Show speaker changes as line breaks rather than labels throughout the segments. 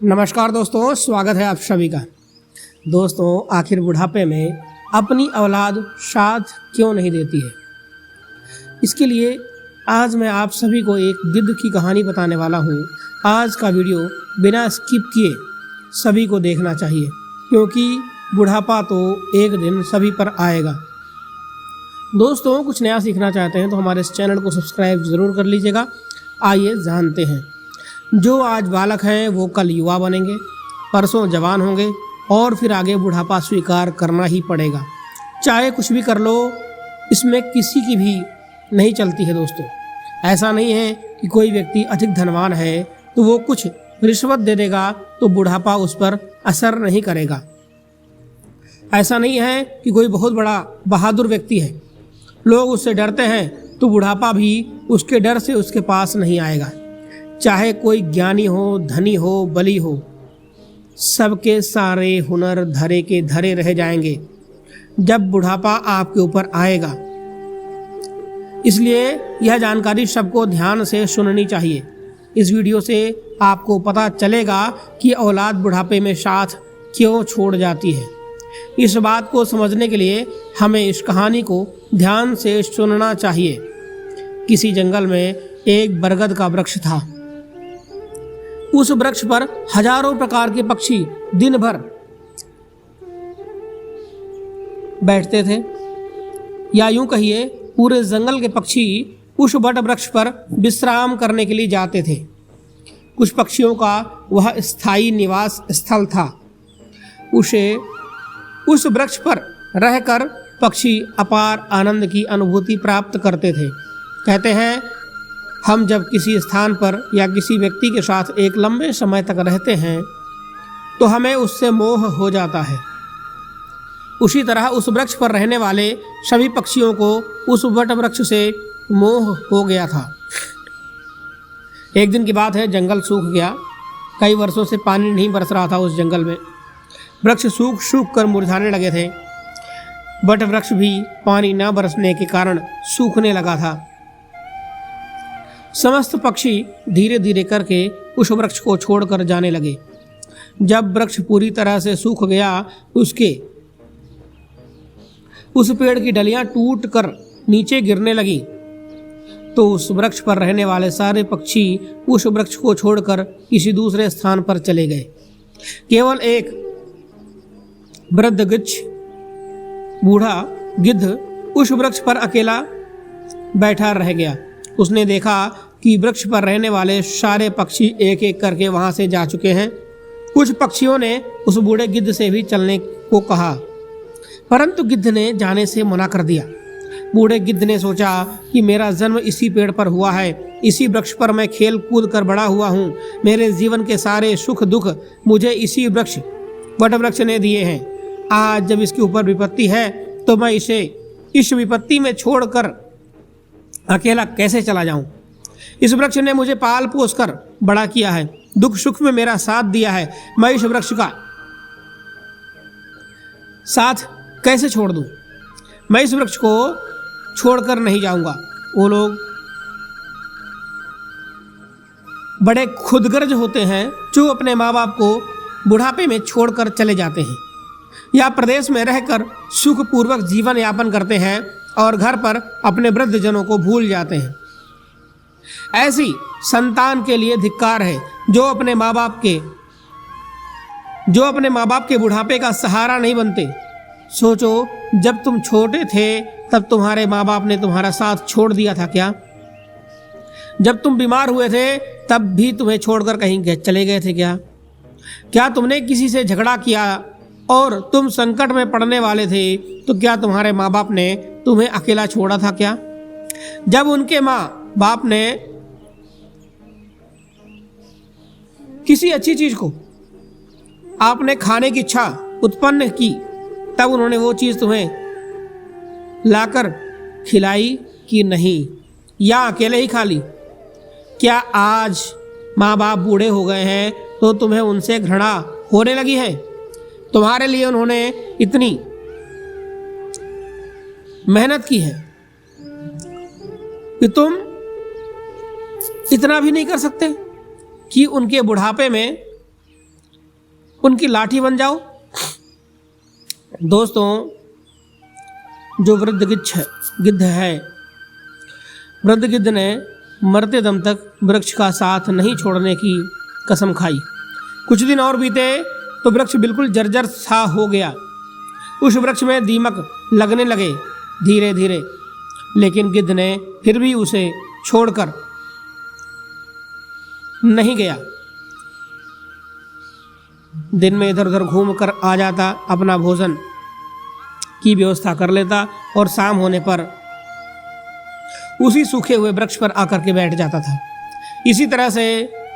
नमस्कार दोस्तों, स्वागत है आप सभी का। दोस्तों, आखिर बुढ़ापे में अपनी औलाद साथ क्यों नहीं देती है? इसके लिए आज मैं आप सभी को एक गिद्ध की कहानी बताने वाला हूँ। आज का वीडियो बिना स्किप किए सभी को देखना चाहिए, क्योंकि बुढ़ापा तो एक दिन सभी पर आएगा। दोस्तों, कुछ नया सीखना चाहते हैं तो हमारे इस चैनल को सब्सक्राइब ज़रूर कर लीजिएगा। आइए जानते हैं। जो आज बालक हैं वो कल युवा बनेंगे, परसों जवान होंगे और फिर आगे बुढ़ापा स्वीकार करना ही पड़ेगा। चाहे कुछ भी कर लो, इसमें किसी की भी नहीं चलती है। दोस्तों, ऐसा नहीं है कि कोई व्यक्ति अधिक धनवान है तो वो कुछ रिश्वत दे देगा तो बुढ़ापा उस पर असर नहीं करेगा। ऐसा नहीं है कि कोई बहुत बड़ा बहादुर व्यक्ति है, लोग उससे डरते हैं तो बुढ़ापा भी उसके डर से उसके पास नहीं आएगा। चाहे कोई ज्ञानी हो, धनी हो, बली हो, सबके सारे हुनर धरे के धरे रह जाएंगे जब बुढ़ापा आपके ऊपर आएगा। इसलिए यह जानकारी सबको ध्यान से सुननी चाहिए। इस वीडियो से आपको पता चलेगा कि औलाद बुढ़ापे में साथ क्यों छोड़ जाती है। इस बात को समझने के लिए हमें इस कहानी को ध्यान से सुनना चाहिए। किसी जंगल में एक बरगद का वृक्ष था। उस वृक्ष पर हजारों प्रकार के पक्षी दिन भर बैठते थे, या यूं कहिए पूरे जंगल के पक्षी उस वट वृक्ष पर विश्राम करने के लिए जाते थे। कुछ पक्षियों का वह स्थायी निवास स्थल था। उस वृक्ष पर रहकर पक्षी अपार आनंद की अनुभूति प्राप्त करते थे। कहते हैं, हम जब किसी स्थान पर या किसी व्यक्ति के साथ एक लंबे समय तक रहते हैं तो हमें उससे मोह हो जाता है। उसी तरह उस वृक्ष पर रहने वाले सभी पक्षियों को उस वट वृक्ष से मोह हो गया था। एक दिन की बात है, जंगल सूख गया। कई वर्षों से पानी नहीं बरस रहा था उस जंगल में। वृक्ष सूख कर मुरझाने लगे थे। वट वृक्ष भी पानी न बरसने के कारण सूखने लगा था। समस्त पक्षी धीरे धीरे करके उस वृक्ष को छोड़कर जाने लगे। जब वृक्ष पूरी तरह से सूख गया, उस पेड़ की डलियां टूट कर नीचे गिरने लगी, तो उस वृक्ष पर रहने वाले सारे पक्षी उस वृक्ष को छोड़कर किसी दूसरे स्थान पर चले गए। केवल एक वृद्ध गिच्छ बूढ़ा गिद्ध उस वृक्ष पर अकेला बैठा रह गया। उसने देखा कि वृक्ष पर रहने वाले सारे पक्षी एक एक करके वहां से जा चुके हैं। कुछ पक्षियों ने उस बूढ़े गिद्ध से भी चलने को कहा, परंतु गिद्ध ने जाने से मना कर दिया। बूढ़े गिद्ध ने सोचा कि मेरा जन्म इसी पेड़ पर हुआ है, इसी वृक्ष पर मैं खेल कूद कर बड़ा हुआ हूँ। मेरे जीवन के सारे सुख दुख मुझे इसी वट वृक्ष ने दिए हैं। आज जब इसके ऊपर विपत्ति है तो मैं इसे इस विपत्ति में छोड़कर अकेला कैसे चला जाऊं? इस वृक्ष ने मुझे पाल पोस कर बड़ा किया है, दुख सुख में मेरा साथ दिया है। मैं इस वृक्ष का साथ कैसे छोड़ दूं? मैं इस वृक्ष को छोड़कर नहीं जाऊंगा। वो लोग बड़े खुदगर्ज होते हैं जो अपने माँ बाप को बुढ़ापे में छोड़कर चले जाते हैं या प्रदेश में रहकर सुखपूर्वक जीवन यापन करते हैं और घर पर अपने वृद्धजनों को भूल जाते हैं। ऐसी संतान के लिए धिक्कार है जो अपने माँ बाप के बुढ़ापे का सहारा नहीं बनते। सोचो, जब तुम छोटे थे तब तुम्हारे माँ बाप ने तुम्हारा साथ छोड़ दिया था क्या? जब तुम बीमार हुए थे तब भी तुम्हें छोड़कर कहीं चले गए थे क्या? क्या तुमने किसी से झगड़ा किया और तुम संकट में पड़ने वाले थे तो क्या तुम्हारे माँ बाप ने तुम्हें अकेला छोड़ा था क्या? जब उनके माँ बाप ने किसी अच्छी चीज को आपने खाने की इच्छा उत्पन्न की, तब उन्होंने वो चीज तुम्हें लाकर खिलाई कि नहीं, या अकेले ही खा ली? क्या आज माँ बाप बूढ़े हो गए हैं तो तुम्हें उनसे घृणा होने लगी है? तुम्हारे लिए उन्होंने इतनी मेहनत की है कि तुम इतना भी नहीं कर सकते कि उनके बुढ़ापे में उनकी लाठी बन जाओ। दोस्तों, जो वृद्ध गिद्ध है, वृद्ध गिद्ध ने मरते दम तक वृक्ष का साथ नहीं छोड़ने की कसम खाई। कुछ दिन और बीते तो वृक्ष बिल्कुल जर्जर सा हो गया। उस वृक्ष में दीमक लगने लगे धीरे धीरे, लेकिन गिद्ध ने फिर भी उसे छोड़कर नहीं गया। दिन में इधर उधर घूम कर आ जाता, अपना भोजन की व्यवस्था कर लेता और शाम होने पर उसी सूखे हुए वृक्ष पर आकर के बैठ जाता था। इसी तरह से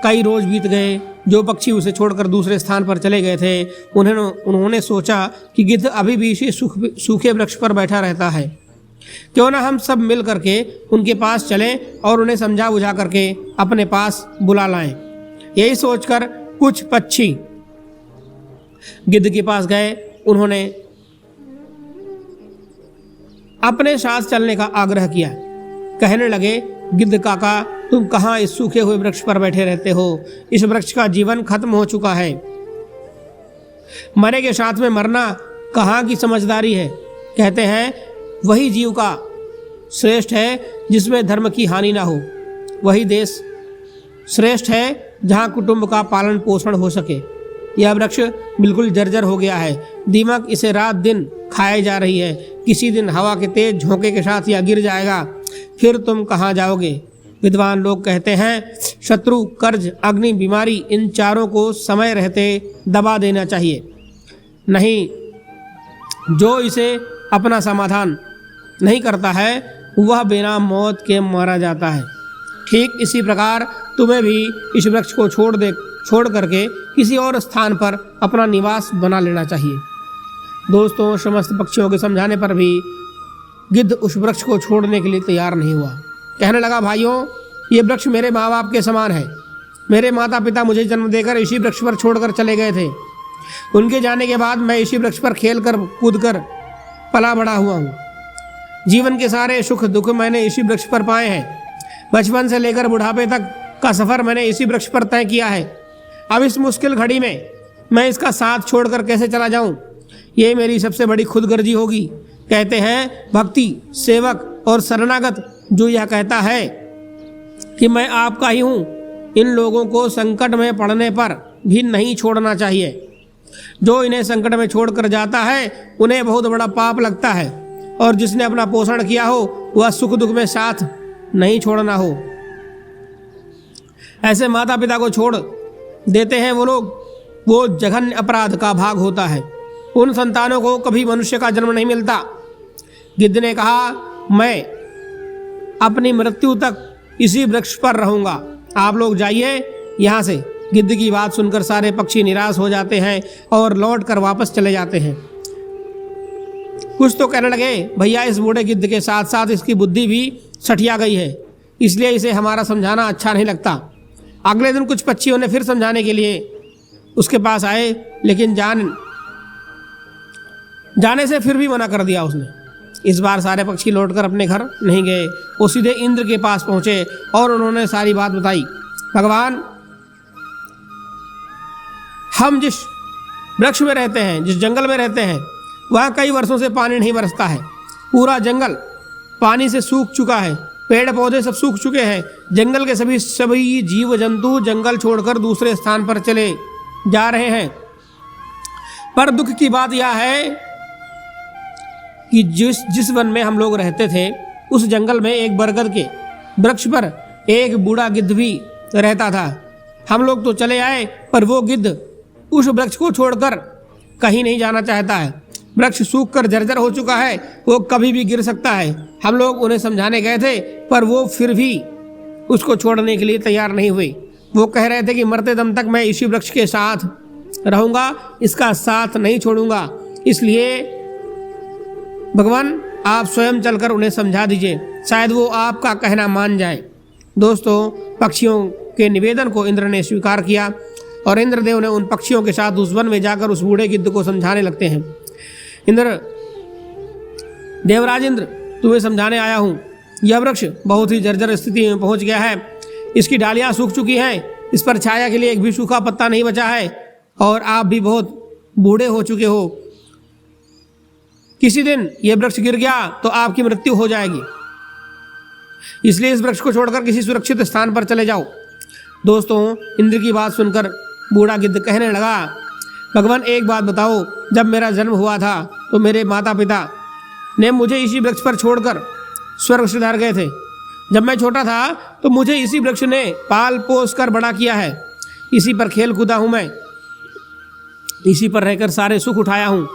कई रोज बीत गए। जो पक्षी उसे छोड़कर दूसरे स्थान पर चले गए थे, उन्होंने सोचा कि गिद्ध अभी भी इसी सूखे वृक्ष पर बैठा रहता है। क्यों ना हम सब मिल करके उनके पास चलें और उन्हें समझा बुझा करके अपने पास बुला लाएं। यही सोचकर कुछ पक्षी गिद्ध के पास गए। उन्होंने अपने साथ चलने का आग्रह किया। कहने लगे, गिद्ध काका, तुम कहाँ इस सूखे हुए वृक्ष पर बैठे रहते हो? इस वृक्ष का जीवन खत्म हो चुका है। मरे के साथ में मरना कहाँ की समझदारी है? कहते हैं वही जीव का श्रेष्ठ है जिसमें धर्म की हानि ना हो। वही देश श्रेष्ठ है जहाँ कुटुंब का पालन पोषण हो सके। यह वृक्ष बिल्कुल जर्जर हो गया है। दीमक इसे रात दिन खाए जा रही है। किसी दिन हवा के तेज झोंके के साथ यह गिर जाएगा। फिर तुम कहाँ जाओगे? विद्वान लोग कहते हैं, शत्रु, कर्ज, अग्नि, बीमारी, इन चारों को समय रहते दबा देना चाहिए। नहीं, जो इसे अपना समाधान नहीं करता है वह बिना मौत के मारा जाता है। ठीक इसी प्रकार तुम्हें भी इस वृक्ष को छोड़ करके किसी और स्थान पर अपना निवास बना लेना चाहिए। दोस्तों, समस्त पक्षियों के समझाने पर भी गिद्ध उस वृक्ष को छोड़ने के लिए तैयार नहीं हुआ। कहने लगा, भाइयों, ये वृक्ष मेरे माँ बाप के समान है। मेरे माता पिता मुझे जन्म देकर इसी वृक्ष पर छोड़कर चले गए थे। उनके जाने के बाद मैं इसी वृक्ष पर खेल कर कूद कर पला बड़ा हुआ हूँ। जीवन के सारे सुख दुख मैंने इसी वृक्ष पर पाए हैं। बचपन से लेकर बुढ़ापे तक का सफ़र मैंने इसी वृक्ष पर तय किया है। अब इस मुश्किल घड़ी में मैं इसका साथ छोड़कर कैसे चला जाऊं? ये मेरी सबसे बड़ी खुदगर्जी होगी। कहते हैं, भक्ति, सेवक और शरणागत जो यह कहता है कि मैं आपका ही हूँ, इन लोगों को संकट में पड़ने पर भी नहीं छोड़ना चाहिए। जो इन्हें संकट में छोड़कर जाता है उन्हें बहुत बड़ा पाप लगता है, और जिसने अपना पोषण किया हो वह सुख दुख में साथ नहीं छोड़ना हो। ऐसे माता पिता को छोड़ देते हैं वो लोग, वो जघन्य अपराध का भाग होता है। उन संतानों को कभी मनुष्य का जन्म नहीं मिलता। गिद्ध ने कहा, मैं अपनी मृत्यु तक इसी वृक्ष पर रहूंगा। आप लोग जाइए यहाँ से। गिद्ध की बात सुनकर सारे पक्षी निराश हो जाते हैं और लौट कर वापस चले जाते हैं। कुछ तो कहने लगे, भैया, इस बूढ़े गिद्ध के साथ साथ इसकी बुद्धि भी सठिया गई है, इसलिए इसे हमारा समझाना अच्छा नहीं लगता। अगले दिन कुछ पक्षियों ने फिर समझाने के लिए उसके पास आए, लेकिन जाने से फिर भी मना कर दिया उसने। इस बार सारे पक्षी लौटकर अपने घर नहीं गए। वो सीधे इंद्र के पास पहुंचे और उन्होंने सारी बात बताई। भगवान, हम जिस वृक्ष में रहते हैं, जिस जंगल में रहते हैं, वहाँ कई वर्षों से पानी नहीं बरसता है। पूरा जंगल पानी से सूख चुका है। पेड़ पौधे सब सूख चुके हैं। जंगल के सभी जीव जंतु जंगल छोड़कर दूसरे स्थान पर चले जा रहे हैं। पर दुख की बात यह है कि जिस वन में हम लोग रहते थे, उस जंगल में एक बरगद के वृक्ष पर एक बूढ़ा गिद्ध भी रहता था। हम लोग तो चले आए, पर वो गिद्ध उस वृक्ष को छोड़कर कहीं नहीं जाना चाहता है। वृक्ष सूख कर जर्जर हो चुका है, वो कभी भी गिर सकता है। हम लोग उन्हें समझाने गए थे, पर वो फिर भी उसको छोड़ने के लिए तैयार नहीं हुए। वो कह रहे थे कि मरते दम तक मैं इसी वृक्ष के साथ रहूंगा, इसका साथ नहीं छोड़ूंगा। इसलिए भगवान, आप स्वयं चलकर उन्हें समझा दीजिए, शायद वो आपका कहना मान जाए। दोस्तों, पक्षियों के निवेदन को इंद्र ने स्वीकार किया और इंद्रदेव ने उन पक्षियों के साथ उस वन में जाकर उस बूढ़े गिद्ध को समझाने लगते हैं। इंद्र, देवराज इंद्र, तुम्हें समझाने आया हूँ। यह वृक्ष बहुत ही जर्जर स्थिति में पहुँच गया है। इसकी डालियाँ सूख चुकी हैं, इस पर छाया के लिए एक भी सूखा पत्ता नहीं बचा है, और आप भी बहुत बूढ़े हो चुके हो, किसी दिन ये वृक्ष गिर गया तो आपकी मृत्यु हो जाएगी, इसलिए इस वृक्ष को छोड़कर किसी सुरक्षित स्थान पर चले जाओ। दोस्तों, इंद्र की बात सुनकर बूढ़ा गिद्ध कहने लगा, भगवान एक बात बताओ, जब मेरा जन्म हुआ था तो मेरे माता पिता ने मुझे इसी वृक्ष पर छोड़कर स्वर्ग सिधार गए थे। जब मैं छोटा था तो मुझे इसी वृक्ष ने पाल पोस कर बड़ा किया है, इसी पर खेल कूदा हूँ मैं, इसी पर रहकर सारे सुख उठाया हूँ,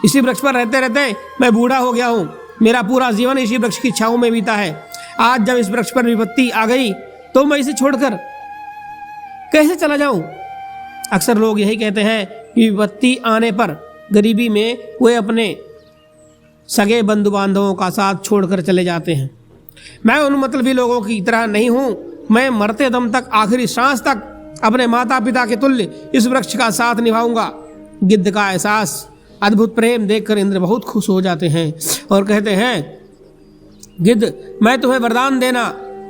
इसी वृक्ष पर रहते रहते मैं बूढ़ा हो गया हूँ, मेरा पूरा जीवन इसी वृक्ष की छाँव में बीता है। आज जब इस वृक्ष पर विपत्ति आ गई तो मैं इसे छोड़कर कैसे चला जाऊं? अक्सर लोग यही कहते हैं कि विपत्ति आने पर गरीबी में वे अपने सगे बंधु बांधवों का साथ छोड़कर चले जाते हैं। मैं उन मतलबी लोगों की तरह नहीं हूँ। मैं मरते दम तक, आखिरी सांस तक अपने माता पिता के तुल्य इस वृक्ष का साथ निभाऊंगा। गिद्ध का एहसास, अद्भुत प्रेम देखकर इंद्र बहुत खुश हो जाते हैं और कहते हैं, गिद्ध, मैं तुम्हें वरदान देना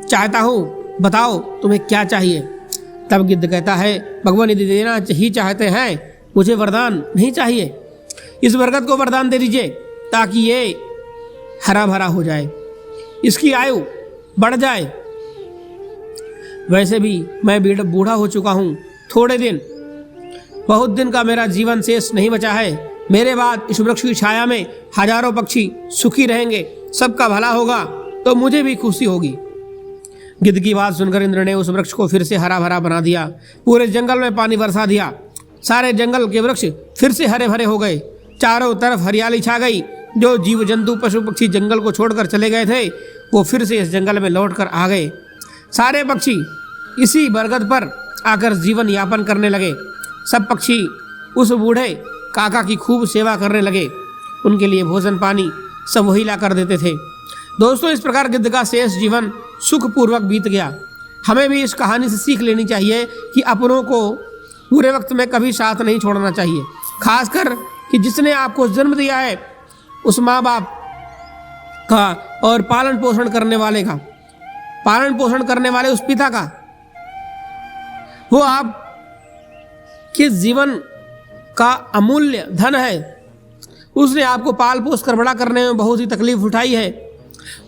चाहता हूँ, बताओ तुम्हें क्या चाहिए। तब गिद्ध कहता है, भगवान यदि देना ही चाहते हैं, मुझे वरदान नहीं चाहिए, इस बरगद को वरदान दे दीजिए ताकि ये हरा भरा हो जाए, इसकी आयु बढ़ जाए। वैसे भी मैं बूढ़ा हो चुका हूँ, थोड़े दिन, बहुत दिन का मेरा जीवन शेष नहीं बचा है। मेरे बाद इस वृक्ष की छाया में हजारों पक्षी सुखी रहेंगे, सबका भला होगा तो मुझे भी खुशी होगी। गिद्ध की बात सुनकर इंद्र ने उस वृक्ष को फिर से हरा भरा बना दिया, पूरे जंगल में पानी बरसा दिया, सारे जंगल के वृक्ष फिर से हरे भरे हो गए, चारों तरफ हरियाली छा गई। जो जीव जंतु पशु पक्षी जंगल को छोड़कर चले गए थे वो फिर से इस जंगल में लौट कर आ गए। सारे पक्षी इसी बरगद पर आकर जीवन यापन करने लगे। सब पक्षी उस बूढ़े काका की खूब सेवा करने लगे, उनके लिए भोजन पानी सब वही ला कर देते थे। दोस्तों, इस प्रकार गिद्ध का शेष जीवन सुखपूर्वक बीत गया। हमें भी इस कहानी से सीख लेनी चाहिए कि अपनों को पूरे वक्त में कभी साथ नहीं छोड़ना चाहिए, खासकर कि जिसने आपको जन्म दिया है उस माँ बाप का और पालन पोषण करने वाले का, पालन पोषण करने वाले उस पिता का, वो आप के जीवन का अमूल्य धन है। उसने आपको पाल पोस कर बड़ा करने में बहुत ही तकलीफ उठाई है।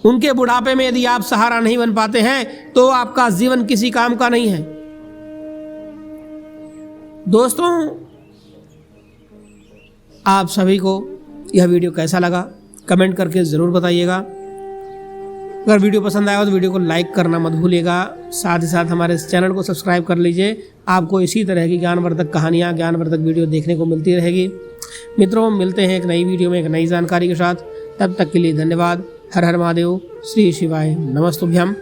उनके बुढ़ापे में यदि आप सहारा नहीं बन पाते हैं तो आपका जीवन किसी काम का नहीं है। दोस्तों, आप सभी को यह वीडियो कैसा लगा कमेंट करके ज़रूर बताइएगा। अगर वीडियो पसंद आया हो तो वीडियो को लाइक करना मत भूलिएगा। साथ ही साथ हमारे इस चैनल को सब्सक्राइब कर लीजिए। आपको इसी तरह की ज्ञानवर्धक कहानियाँ, ज्ञानवर्धक वीडियो देखने को मिलती रहेगी। मित्रों, मिलते हैं एक नई वीडियो में एक नई जानकारी के साथ। तब तक के लिए धन्यवाद। हर हर महादेव। श्री शिवाय नमस्तुभ्यम।